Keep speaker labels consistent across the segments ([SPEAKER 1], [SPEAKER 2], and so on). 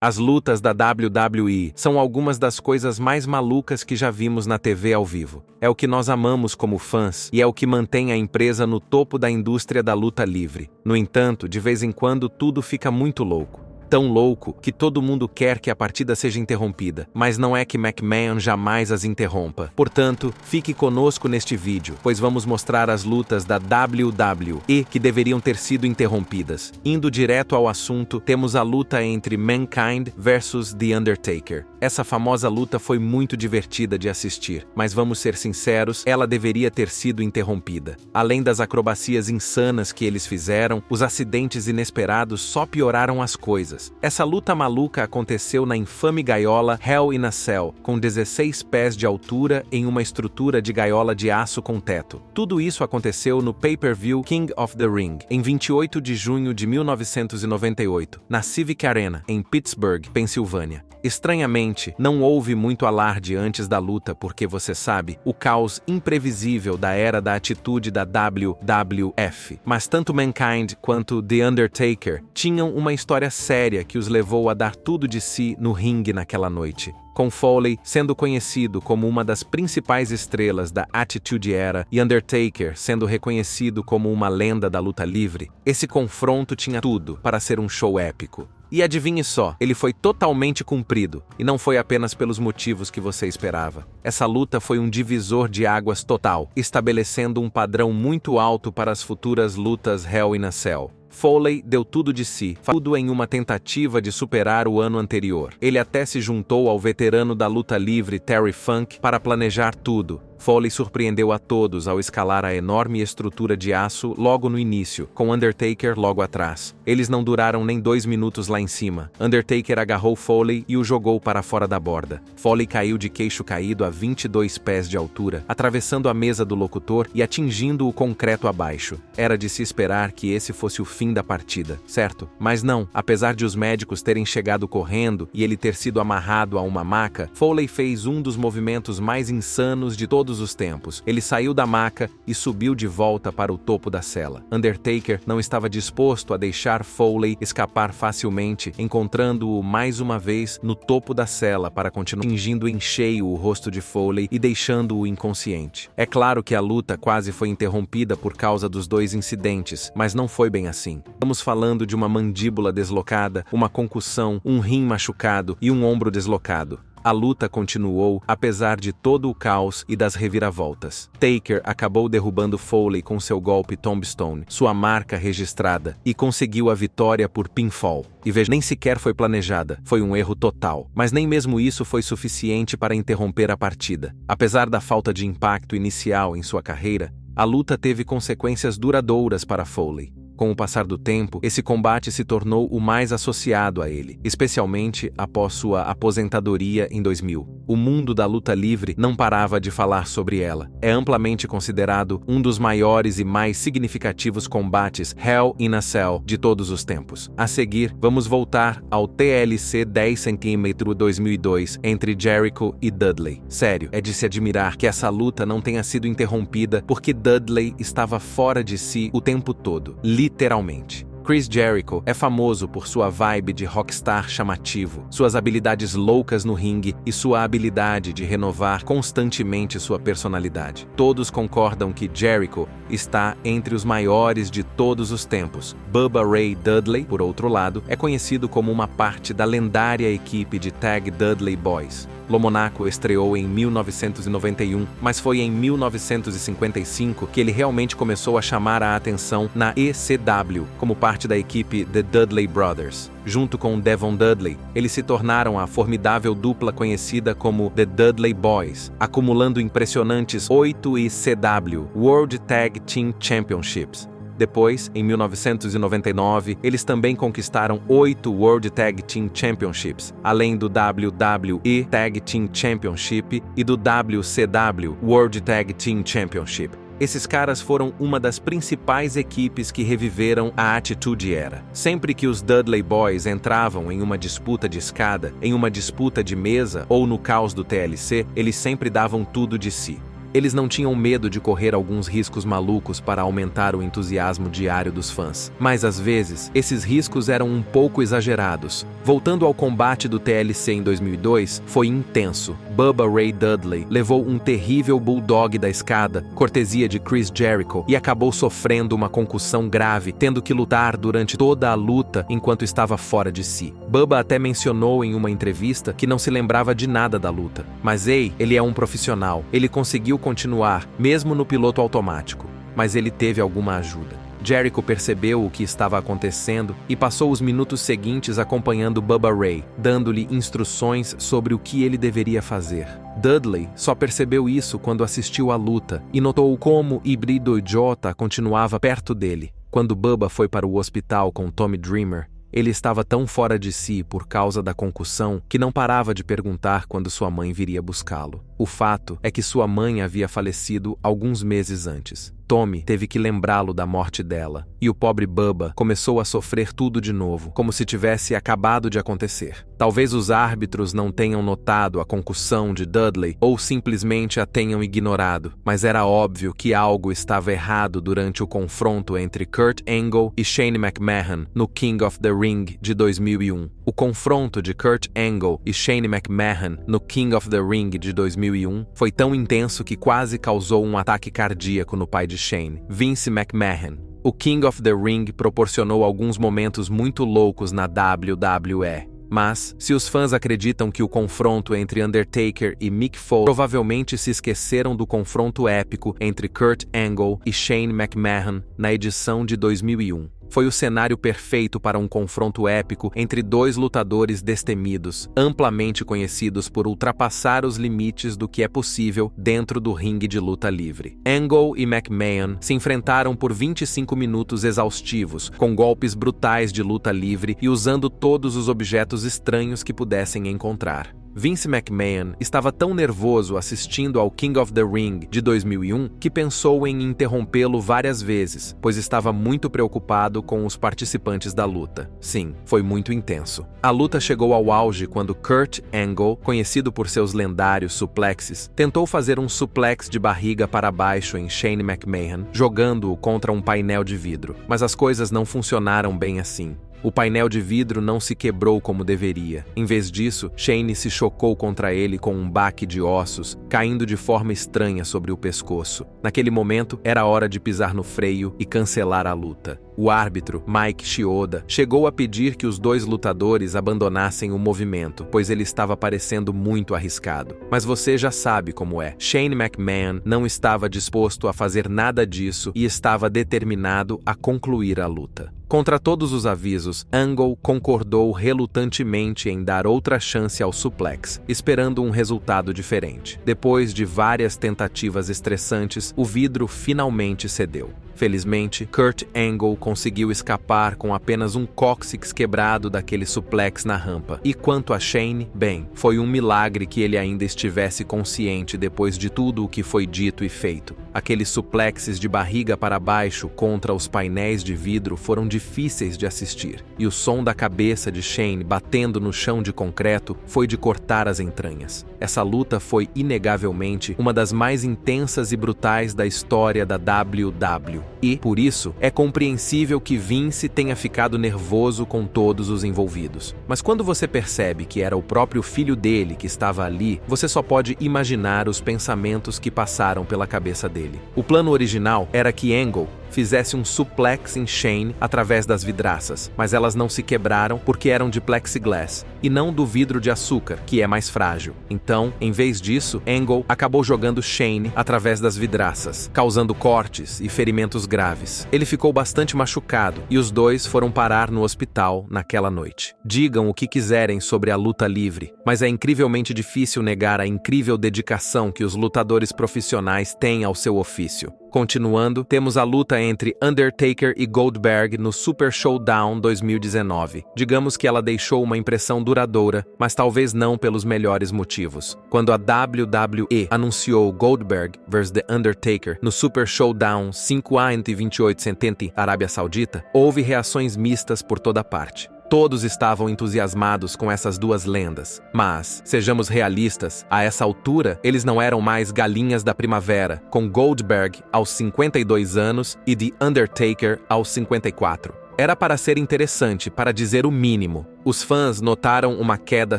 [SPEAKER 1] As lutas da WWE são algumas das coisas mais malucas que já vimos na TV ao vivo. É o que nós amamos como fãs e é o que mantém a empresa no topo da indústria da luta livre. No entanto, de vez em quando tudo fica muito louco. Tão louco que todo mundo quer que a partida seja interrompida, mas não é que McMahon jamais as interrompa. Portanto, fique conosco neste vídeo, pois vamos mostrar as lutas da WWE que deveriam ter sido interrompidas. Indo direto ao assunto, temos a luta entre Mankind versus The Undertaker. Essa famosa luta foi muito divertida de assistir, mas vamos ser sinceros, ela deveria ter sido interrompida. Além das acrobacias insanas que eles fizeram, os acidentes inesperados só pioraram as coisas. Essa luta maluca aconteceu na infame gaiola Hell in a Cell, com 16 pés de altura em uma estrutura de gaiola de aço com teto. Tudo isso aconteceu no pay-per-view King of the Ring, em 28 de junho de 1998, na Civic Arena, em Pittsburgh, Pensilvânia. Estranhamente, não houve muito alarde antes da luta porque, você sabe, o caos imprevisível da era da atitude da WWF. Mas tanto Mankind quanto The Undertaker tinham uma história séria que os levou a dar tudo de si no ringue naquela noite. Com Foley sendo conhecido como uma das principais estrelas da Attitude Era e Undertaker sendo reconhecido como uma lenda da luta livre, esse confronto tinha tudo para ser um show épico. E adivinhe só, ele foi totalmente cumprido, e não foi apenas pelos motivos que você esperava. Essa luta foi um divisor de águas total, estabelecendo um padrão muito alto para as futuras lutas Hell in a Cell. Foley deu tudo de si, tudo em uma tentativa de superar o ano anterior. Ele até se juntou ao veterano da luta livre Terry Funk para planejar tudo. Foley surpreendeu a todos ao escalar a enorme estrutura de aço logo no início, com Undertaker logo atrás. Eles não duraram nem 2 minutos lá em cima. Undertaker agarrou Foley e o jogou para fora da borda. Foley caiu de queixo caído a 22 pés de altura, atravessando a mesa do locutor e atingindo o concreto abaixo. Era de se esperar que esse fosse o fim da partida, certo? Mas não, apesar de os médicos terem chegado correndo e ele ter sido amarrado a uma maca, Foley fez um dos movimentos mais insanos de todos os tempos. Ele saiu da maca e subiu de volta para o topo da cela. Undertaker não estava disposto a deixar Foley escapar facilmente, encontrando-o mais uma vez no topo da cela para continuar atingindo em cheio o rosto de Foley e deixando-o inconsciente. É claro que a luta quase foi interrompida por causa dos dois incidentes, mas não foi bem assim. Estamos falando de uma mandíbula deslocada, uma concussão, um rim machucado e um ombro deslocado. A luta continuou, apesar de todo o caos e das reviravoltas. Taker acabou derrubando Foley com seu golpe Tombstone, sua marca registrada, e conseguiu a vitória por pinfall. E veja, nem sequer foi planejada, foi um erro total. Mas nem mesmo isso foi suficiente para interromper a partida. Apesar da falta de impacto inicial em sua carreira, a luta teve consequências duradouras para Foley. Com o passar do tempo, esse combate se tornou o mais associado a ele, especialmente após sua aposentadoria em 2000. O mundo da luta livre não parava de falar sobre ela. É amplamente considerado um dos maiores e mais significativos combates Hell in a Cell de todos os tempos. A seguir, vamos voltar ao TLC 10 cm 2002 entre Jericho e Dudley. Sério, é de se admirar que essa luta não tenha sido interrompida porque Dudley estava fora de si o tempo todo. Literalmente. Chris Jericho é famoso por sua vibe de rockstar chamativo, suas habilidades loucas no ringue e sua habilidade de renovar constantemente sua personalidade. Todos concordam que Jericho está entre os maiores de todos os tempos. Bubba Ray Dudley, por outro lado, é conhecido como uma parte da lendária equipe de tag Dudley Boys. Lomonaco estreou em 1991, mas foi em 1955 que ele realmente começou a chamar a atenção na ECW, como parte da equipe The Dudley Brothers. Junto com Devon Dudley, eles se tornaram a formidável dupla conhecida como The Dudley Boys, acumulando impressionantes 8 ECW World Tag Team Championships. Depois, em 1999, eles também conquistaram 8 World Tag Team Championships, além do WWE Tag Team Championship e do WCW World Tag Team Championship. Esses caras foram uma das principais equipes que reviveram a Attitude Era. Sempre que os Dudley Boys entravam em uma disputa de escada, em uma disputa de mesa ou no caos do TLC, eles sempre davam tudo de si. Eles não tinham medo de correr alguns riscos malucos para aumentar o entusiasmo diário dos fãs. Mas às vezes, esses riscos eram um pouco exagerados. Voltando ao combate do TLC em 2002, foi intenso. Bubba Ray Dudley levou um terrível bulldog da escada, cortesia de Chris Jericho, e acabou sofrendo uma concussão grave, tendo que lutar durante toda a luta enquanto estava fora de si. Bubba até mencionou em uma entrevista que não se lembrava de nada da luta. Mas ele é um profissional. Ele conseguiu continuar, mesmo no piloto automático. Mas ele teve alguma ajuda. Jericho percebeu o que estava acontecendo e passou os minutos seguintes acompanhando Bubba Ray, dando-lhe instruções sobre o que ele deveria fazer. Dudley só percebeu isso quando assistiu à luta e notou como Híbrido Jota continuava perto dele. Quando Bubba foi para o hospital com Tommy Dreamer, ele estava tão fora de si por causa da concussão que não parava de perguntar quando sua mãe viria buscá-lo. O fato é que sua mãe havia falecido alguns meses antes. Tommy teve que lembrá-lo da morte dela, e o pobre Bubba começou a sofrer tudo de novo, como se tivesse acabado de acontecer. Talvez os árbitros não tenham notado a concussão de Dudley ou simplesmente a tenham ignorado, mas era óbvio que algo estava errado durante o confronto entre Kurt Angle e Shane McMahon no King of the Ring de 2001. O confronto de Kurt Angle e Shane McMahon no King of the Ring de 2001 foi tão intenso que quase causou um ataque cardíaco no pai de Shane, Vince McMahon. O King of the Ring proporcionou alguns momentos muito loucos na WWE. Mas, se os fãs acreditam que o confronto entre Undertaker e Mick Foley, provavelmente se esqueceram do confronto épico entre Kurt Angle e Shane McMahon na edição de 2001. Foi o cenário perfeito para um confronto épico entre dois lutadores destemidos, amplamente conhecidos por ultrapassar os limites do que é possível dentro do ringue de luta livre. Angle e McMahon se enfrentaram por 25 minutos exaustivos, com golpes brutais de luta livre e usando todos os objetos estranhos que pudessem encontrar. Vince McMahon estava tão nervoso assistindo ao King of the Ring de 2001 que pensou em interrompê-lo várias vezes, pois estava muito preocupado com os participantes da luta. Sim, foi muito intenso. A luta chegou ao auge quando Kurt Angle, conhecido por seus lendários suplexes, tentou fazer um suplex de barriga para baixo em Shane McMahon, jogando-o contra um painel de vidro. Mas as coisas não funcionaram bem assim. O painel de vidro não se quebrou como deveria. Em vez disso, Shane se chocou contra ele com um baque de ossos, caindo de forma estranha sobre o pescoço. Naquele momento, era hora de pisar no freio e cancelar a luta. O árbitro, Mike Chioda, chegou a pedir que os dois lutadores abandonassem o movimento, pois ele estava parecendo muito arriscado. Mas você já sabe como é. Shane McMahon não estava disposto a fazer nada disso e estava determinado a concluir a luta. Contra todos os avisos, Angle concordou relutantemente em dar outra chance ao suplex, esperando um resultado diferente. Depois de várias tentativas estressantes, o vidro finalmente cedeu. Felizmente, Kurt Angle conseguiu escapar com apenas um cóccix quebrado daquele suplex na rampa. E quanto a Shane, bem, foi um milagre que ele ainda estivesse consciente depois de tudo o que foi dito e feito. Aqueles suplexes de barriga para baixo contra os painéis de vidro foram difíceis de assistir, e o som da cabeça de Shane batendo no chão de concreto foi de cortar as entranhas. Essa luta foi inegavelmente uma das mais intensas e brutais da história da WWE. E, por isso, é compreensível que Vince tenha ficado nervoso com todos os envolvidos. Mas quando você percebe que era o próprio filho dele que estava ali, você só pode imaginar os pensamentos que passaram pela cabeça dele. O plano original era que Angle fizesse um suplex em Shane através das vidraças, mas elas não se quebraram porque eram de plexiglass, e não do vidro de açúcar, que é mais frágil. Então, em vez disso, Angle acabou jogando Shane através das vidraças, causando cortes e ferimentos graves. Ele ficou bastante machucado, e os dois foram parar no hospital naquela noite. Digam o que quiserem sobre a luta livre, mas é incrivelmente difícil negar a incrível dedicação que os lutadores profissionais têm ao seu ofício. Continuando, temos a luta entre Undertaker e Goldberg no Super Showdown 2019. Digamos que ela deixou uma impressão duradoura, mas talvez não pelos melhores motivos. Quando a WWE anunciou Goldberg vs The Undertaker no Super Showdown 5 a 28 Arábia Saudita, houve reações mistas por toda parte. Todos estavam entusiasmados com essas duas lendas. Mas, sejamos realistas, a essa altura, eles não eram mais galinhas da primavera, com Goldberg aos 52 anos e The Undertaker aos 54. Era para ser interessante, para dizer o mínimo. Os fãs notaram uma queda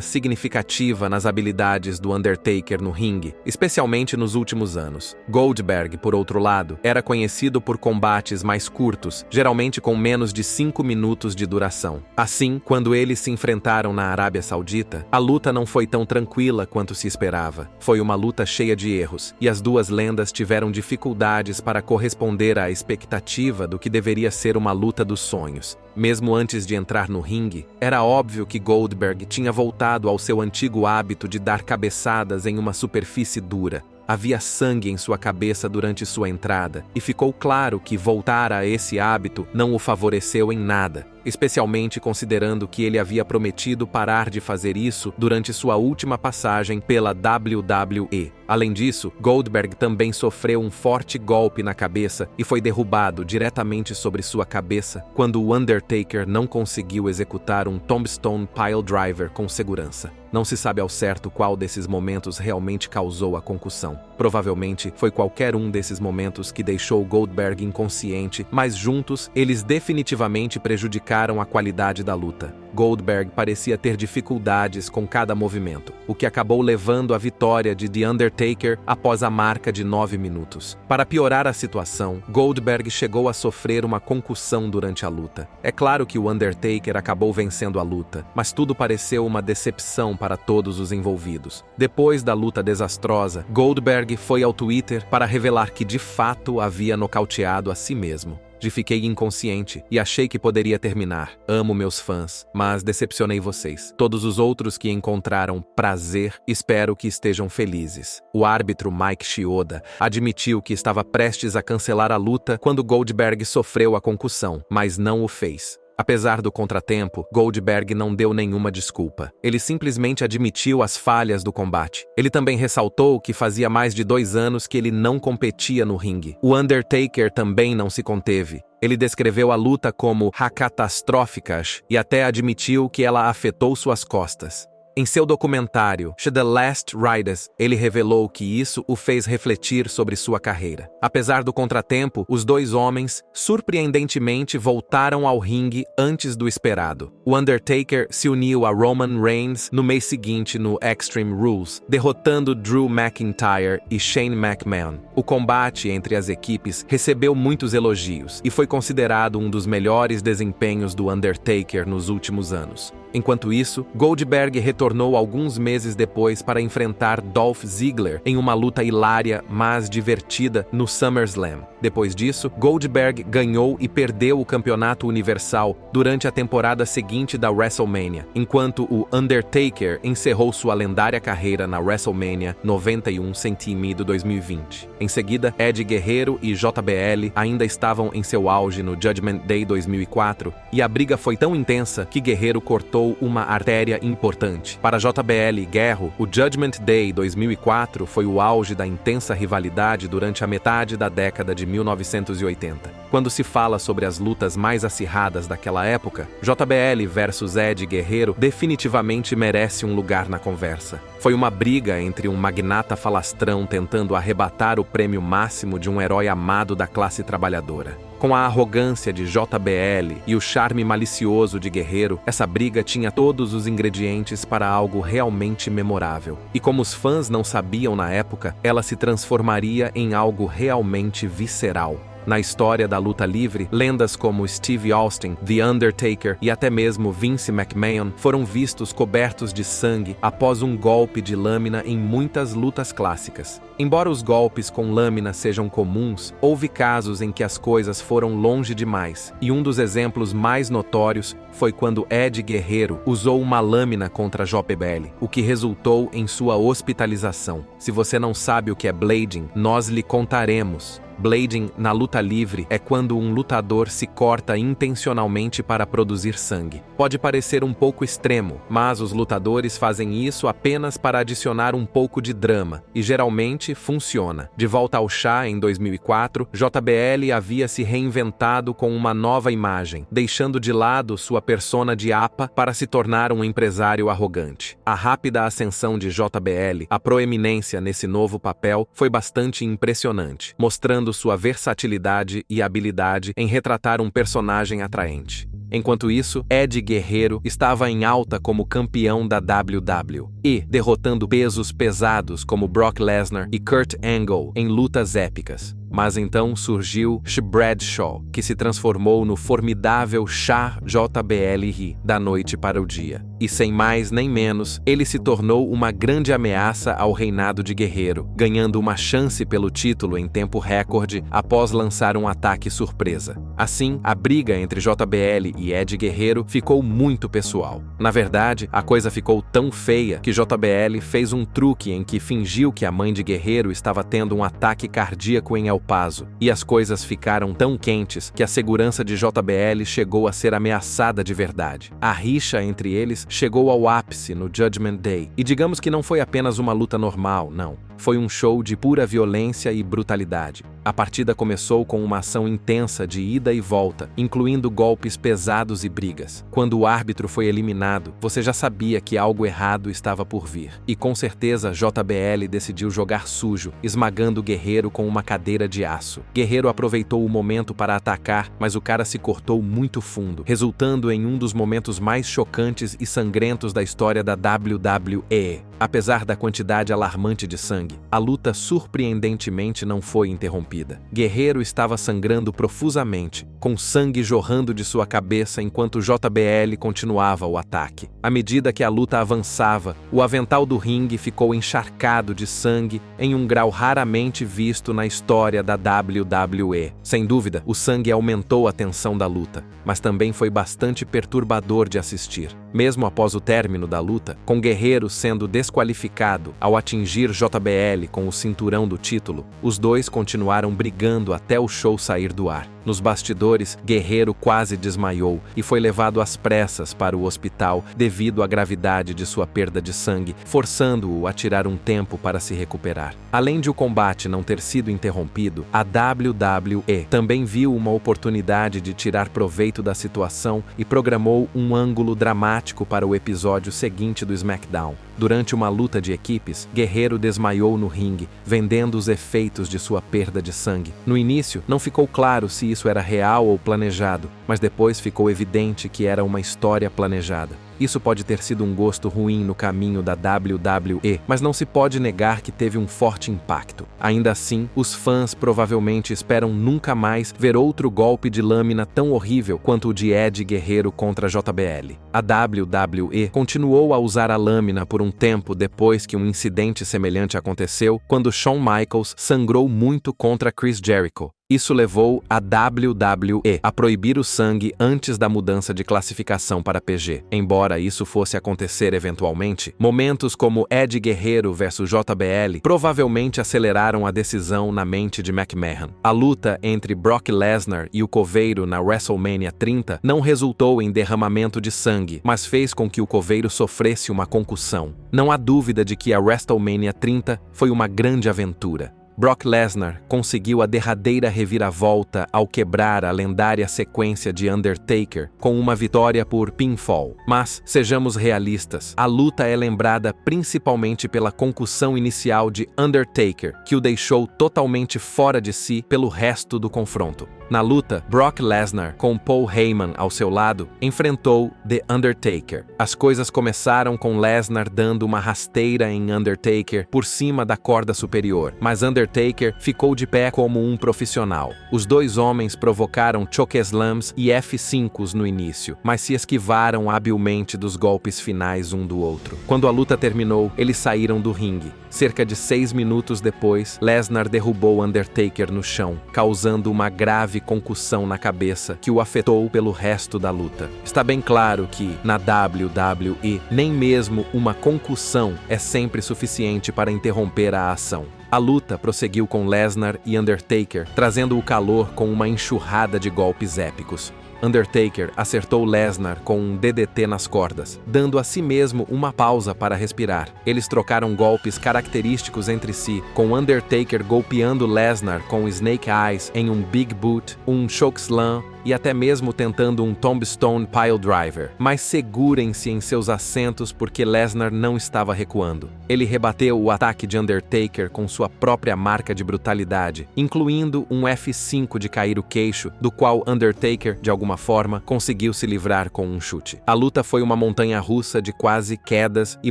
[SPEAKER 1] significativa nas habilidades do Undertaker no ringue, especialmente nos últimos anos. Goldberg, por outro lado, era conhecido por combates mais curtos, geralmente com menos de 5 minutos de duração. Assim, quando eles se enfrentaram na Arábia Saudita, a luta não foi tão tranquila quanto se esperava. Foi uma luta cheia de erros, e as duas lendas tiveram dificuldades para corresponder à expectativa do que deveria ser uma luta dos sonhos. Mesmo antes de entrar no ringue, era óbvio que Goldberg tinha voltado ao seu antigo hábito de dar cabeçadas em uma superfície dura. Havia sangue em sua cabeça durante sua entrada, e ficou claro que voltar a esse hábito não o favoreceu em nada, especialmente considerando que ele havia prometido parar de fazer isso durante sua última passagem pela WWE. Além disso, Goldberg também sofreu um forte golpe na cabeça e foi derrubado diretamente sobre sua cabeça quando o Undertaker não conseguiu executar um Tombstone Piledriver com segurança. Não se sabe ao certo qual desses momentos realmente causou a concussão. Provavelmente foi qualquer um desses momentos que deixou Goldberg inconsciente, mas juntos eles definitivamente prejudicaram a qualidade da luta. Goldberg parecia ter dificuldades com cada movimento, o que acabou levando à vitória de The Undertaker após a marca de 9 minutos. Para piorar a situação, Goldberg chegou a sofrer uma concussão durante a luta. É claro que o Undertaker acabou vencendo a luta, mas tudo pareceu uma decepção para todos os envolvidos. Depois da luta desastrosa, Goldberg foi ao Twitter para revelar que de fato havia nocauteado a si mesmo. Fiquei inconsciente e achei que poderia terminar. Amo meus fãs, mas decepcionei vocês. Todos os outros que encontraram prazer, espero que estejam felizes. O árbitro Mike Chioda admitiu que estava prestes a cancelar a luta quando Goldberg sofreu a concussão, mas não o fez. Apesar do contratempo, Goldberg não deu nenhuma desculpa. Ele simplesmente admitiu as falhas do combate. Ele também ressaltou que fazia mais de 2 anos que ele não competia no ringue. O Undertaker também não se conteve. Ele descreveu a luta como catastrófica e até admitiu que ela afetou suas costas. Em seu documentário, The Last Riders, ele revelou que isso o fez refletir sobre sua carreira. Apesar do contratempo, os dois homens, surpreendentemente, voltaram ao ringue antes do esperado. O Undertaker se uniu a Roman Reigns no mês seguinte no Extreme Rules, derrotando Drew McIntyre e Shane McMahon. O combate entre as equipes recebeu muitos elogios e foi considerado um dos melhores desempenhos do Undertaker nos últimos anos. Enquanto isso, Goldberg retornou alguns meses depois para enfrentar Dolph Ziggler em uma luta hilária, mas divertida, no SummerSlam. Depois disso, Goldberg ganhou e perdeu o campeonato universal durante a temporada seguinte da WrestleMania, enquanto o Undertaker encerrou sua lendária carreira na WrestleMania 91 Centímetro 2020. Em seguida, Eddie Guerreiro e JBL ainda estavam em seu auge no Judgment Day 2004, e a briga foi tão intensa que Guerreiro cortou uma artéria importante. Para JBL e Guerro, o Judgment Day 2004 foi o auge da intensa rivalidade durante a metade da década de 1980. Quando se fala sobre as lutas mais acirradas daquela época, JBL versus Eddie Guerreiro definitivamente merece um lugar na conversa. Foi uma briga entre um magnata falastrão tentando arrebatar o prêmio máximo de um herói amado da classe trabalhadora. Com a arrogância de JBL e o charme malicioso de Guerreiro, essa briga tinha todos os ingredientes para algo realmente memorável. E como os fãs não sabiam na época, ela se transformaria em algo realmente visceral. Na história da luta livre, lendas como Steve Austin, The Undertaker e até mesmo Vince McMahon foram vistos cobertos de sangue após um golpe de lâmina em muitas lutas clássicas. Embora os golpes com lâmina sejam comuns, houve casos em que as coisas foram longe demais, e um dos exemplos mais notórios foi quando Eddie Guerreiro usou uma lâmina contra JBL, o que resultou em sua hospitalização. Se você não sabe o que é blading, nós lhe contaremos. Blading, na luta livre, é quando um lutador se corta intencionalmente para produzir sangue. Pode parecer um pouco extremo, mas os lutadores fazem isso apenas para adicionar um pouco de drama, e geralmente funciona. De volta ao chá, em 2004, JBL havia se reinventado com uma nova imagem, deixando de lado sua persona de APA para se tornar um empresário arrogante. A rápida ascensão de JBL, a proeminência nesse novo papel, foi bastante impressionante, mostrando sua versatilidade e habilidade em retratar um personagem atraente. Enquanto isso, Ed Guerreiro estava em alta como campeão da WWE, derrotando pesos pesados como Brock Lesnar e Kurt Angle em lutas épicas. Mas então surgiu Bradshaw, que se transformou no formidável Shah JBL da noite para o dia. E sem mais nem menos, ele se tornou uma grande ameaça ao reinado de Guerreiro, ganhando uma chance pelo título em tempo recorde após lançar um ataque surpresa. Assim, a briga entre JBL e Ed Guerreiro ficou muito pessoal. Na verdade, a coisa ficou tão feia que JBL fez um truque em que fingiu que a mãe de Guerreiro estava tendo um ataque cardíaco em El Paso, e as coisas ficaram tão quentes que a segurança de JBL chegou a ser ameaçada de verdade. A rixa entre eles chegou ao ápice no Judgment Day, e digamos que não foi apenas uma luta normal, não. Foi um show de pura violência e brutalidade. A partida começou com uma ação intensa de ida e volta, incluindo golpes pesados e brigas. Quando o árbitro foi eliminado, você já sabia que algo errado estava por vir. E com certeza JBL decidiu jogar sujo, esmagando o Guerreiro com uma cadeira de aço. Guerreiro aproveitou o momento para atacar, mas o cara se cortou muito fundo, resultando em um dos momentos mais chocantes e sangrentos da história da WWE. Apesar da quantidade alarmante de sangue, a luta surpreendentemente não foi interrompida. Guerreiro estava sangrando profusamente, com sangue jorrando de sua cabeça enquanto JBL continuava o ataque. À medida que a luta avançava, o avental do ringue ficou encharcado de sangue em um grau raramente visto na história da WWE. Sem dúvida, o sangue aumentou a tensão da luta, mas também foi bastante perturbador de assistir. Mesmo após o término da luta, com Guerreiro sendo desqualificado ao atingir JBL com o cinturão do título, os dois continuaram brigando até o show sair do ar. Nos bastidores, Guerreiro quase desmaiou e foi levado às pressas para o hospital devido à gravidade de sua perda de sangue, forçando-o a tirar um tempo para se recuperar. Além de o combate não ter sido interrompido, a WWE também viu uma oportunidade de tirar proveito da situação e programou um ângulo dramático para o episódio seguinte do SmackDown. Durante uma luta de equipes, Guerreiro desmaiou no ringue, vendendo os efeitos de sua perda de sangue. No início, não ficou claro se isso era real ou planejado, mas depois ficou evidente que era uma história planejada. Isso pode ter sido um gosto ruim no caminho da WWE, mas não se pode negar que teve um forte impacto. Ainda assim, os fãs provavelmente esperam nunca mais ver outro golpe de lâmina tão horrível quanto o de Ed Guerreiro contra JBL. A WWE continuou a usar a lâmina por um tempo depois que um incidente semelhante aconteceu, quando Shawn Michaels sangrou muito contra Chris Jericho. Isso levou a WWE a proibir o sangue antes da mudança de classificação para PG. Embora isso fosse acontecer eventualmente, momentos como Ed Guerreiro versus JBL provavelmente aceleraram a decisão na mente de McMahon. A luta entre Brock Lesnar e o Coveiro na WrestleMania 30 não resultou em derramamento de sangue, mas fez com que o Coveiro sofresse uma concussão. Não há dúvida de que a WrestleMania 30 foi uma grande aventura. Brock Lesnar conseguiu a derradeira reviravolta ao quebrar a lendária sequência de Undertaker com uma vitória por pinfall. Mas, sejamos realistas, a luta é lembrada principalmente pela concussão inicial de Undertaker, que o deixou totalmente fora de si pelo resto do confronto. Na luta, Brock Lesnar, com Paul Heyman ao seu lado, enfrentou The Undertaker. As coisas começaram com Lesnar dando uma rasteira em Undertaker por cima da corda superior, mas Undertaker ficou de pé como um profissional. Os dois homens provocaram chokeslams e F5s no início, mas se esquivaram habilmente dos golpes finais um do outro. Quando a luta terminou, eles saíram do ringue. Cerca de 6 minutos depois, Lesnar derrubou Undertaker no chão, causando uma grave concussão na cabeça que o afetou pelo resto da luta. Está bem claro que, na WWE, nem mesmo uma concussão é sempre suficiente para interromper a ação. A luta prosseguiu com Lesnar e Undertaker, trazendo o calor com uma enxurrada de golpes épicos. Undertaker acertou Lesnar com um DDT nas cordas, dando a si mesmo uma pausa para respirar. Eles trocaram golpes característicos entre si, com Undertaker golpeando Lesnar com Snake Eyes em um Big Boot, um Chokeslam e até mesmo tentando um Tombstone Piledriver. Mas segurem-se em seus assentos porque Lesnar não estava recuando. Ele rebateu o ataque de Undertaker com sua própria marca de brutalidade, incluindo um F5 de cair o queixo, do qual Undertaker, de alguma forma, conseguiu se livrar com um chute. A luta foi uma montanha-russa de quase quedas e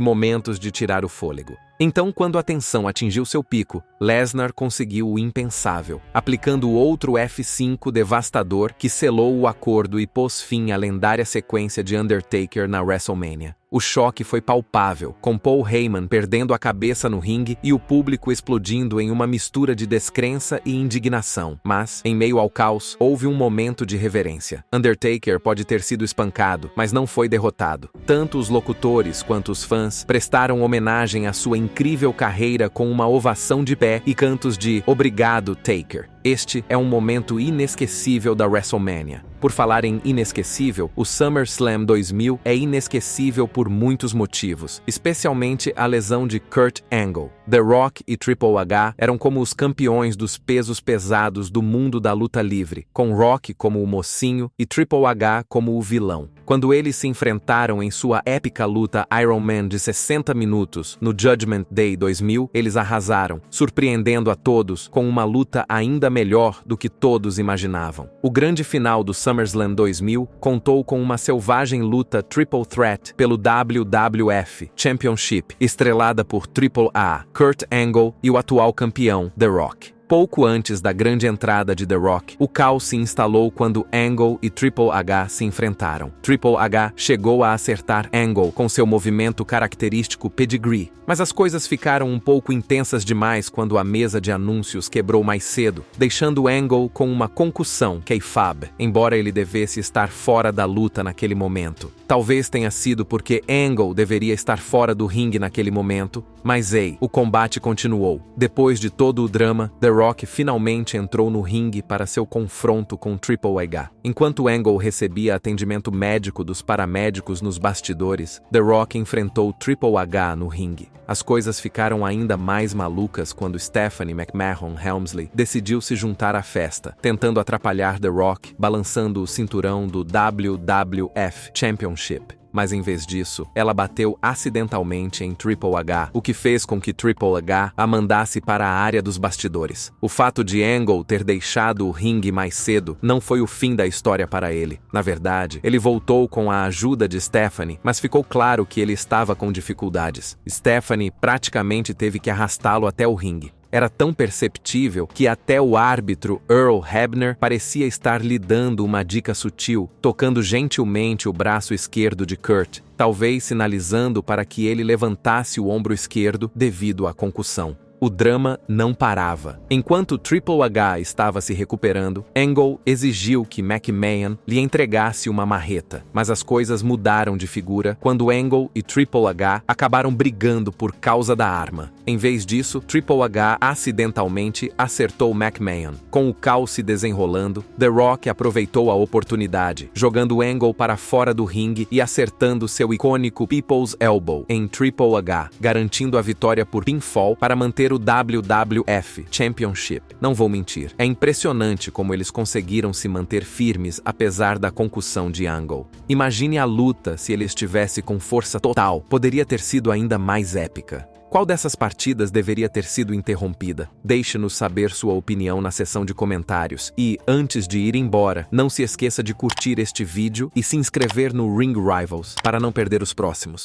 [SPEAKER 1] momentos de tirar o fôlego. Então, quando a tensão atingiu seu pico, Lesnar conseguiu o impensável, aplicando outro F5 devastador que selou o acordo e pôs fim à lendária sequência de Undertaker na WrestleMania. O choque foi palpável, com Paul Heyman perdendo a cabeça no ringue e o público explodindo em uma mistura de descrença e indignação. Mas, em meio ao caos, houve um momento de reverência. Undertaker pode ter sido espancado, mas não foi derrotado. Tanto os locutores quanto os fãs prestaram homenagem à sua incrível carreira com uma ovação de pé e cantos de "Obrigado, Taker". Este é um momento inesquecível da WrestleMania. Por falar em inesquecível, o SummerSlam 2000 é inesquecível por muitos motivos, especialmente a lesão de Kurt Angle. The Rock e Triple H eram como os campeões dos pesos pesados do mundo da luta livre, com Rock como o mocinho e Triple H como o vilão. Quando eles se enfrentaram em sua épica luta Iron Man de 60 minutos no Judgment Day 2000, eles arrasaram, surpreendendo a todos com uma luta ainda melhor do que todos imaginavam. O grande final do SummerSlam 2000 contou com uma selvagem luta Triple Threat pelo WWF Championship, estrelada por Triple H, Kurt Angle e o atual campeão, The Rock. Pouco antes da grande entrada de The Rock, o caos se instalou quando Angle e Triple H se enfrentaram. Triple H chegou a acertar Angle com seu movimento característico pedigree, mas as coisas ficaram um pouco intensas demais quando a mesa de anúncios quebrou mais cedo, deixando Angle com uma concussão kayfabe, embora ele devesse estar fora da luta naquele momento. Talvez tenha sido porque Angle deveria estar fora do ringue naquele momento, mas o combate continuou. Depois de todo o drama, The Rock finalmente entrou no ringue para seu confronto com Triple H. Enquanto Angle recebia atendimento médico dos paramédicos nos bastidores, The Rock enfrentou Triple H no ringue. As coisas ficaram ainda mais malucas quando Stephanie McMahon Helmsley decidiu se juntar à festa, tentando atrapalhar The Rock, balançando o cinturão do WWF Championship. Mas em vez disso, ela bateu acidentalmente em Triple H, o que fez com que Triple H a mandasse para a área dos bastidores. O fato de Angle ter deixado o ringue mais cedo não foi o fim da história para ele. Na verdade, ele voltou com a ajuda de Stephanie, mas ficou claro que ele estava com dificuldades. Stephanie praticamente teve que arrastá-lo até o ringue. Era tão perceptível que até o árbitro Earl Hebner parecia estar lhe dando uma dica sutil, tocando gentilmente o braço esquerdo de Kurt, talvez sinalizando para que ele levantasse o ombro esquerdo devido à concussão. O drama não parava. Enquanto Triple H estava se recuperando, Angle exigiu que McMahon lhe entregasse uma marreta, mas as coisas mudaram de figura quando Angle e Triple H acabaram brigando por causa da arma. Em vez disso, Triple H acidentalmente acertou McMahon. Com o caos se desenrolando, The Rock aproveitou a oportunidade, jogando Angle para fora do ringue e acertando seu icônico People's Elbow em Triple H, garantindo a vitória por pinfall para manter o WWF Championship. Não vou mentir, é impressionante como eles conseguiram se manter firmes apesar da concussão de Angle. Imagine a luta se ele estivesse com força total, poderia ter sido ainda mais épica. Qual dessas partidas deveria ter sido interrompida? Deixe-nos saber sua opinião na seção de comentários. E, antes de ir embora, não se esqueça de curtir este vídeo e se inscrever no Ring Rivals para não perder os próximos.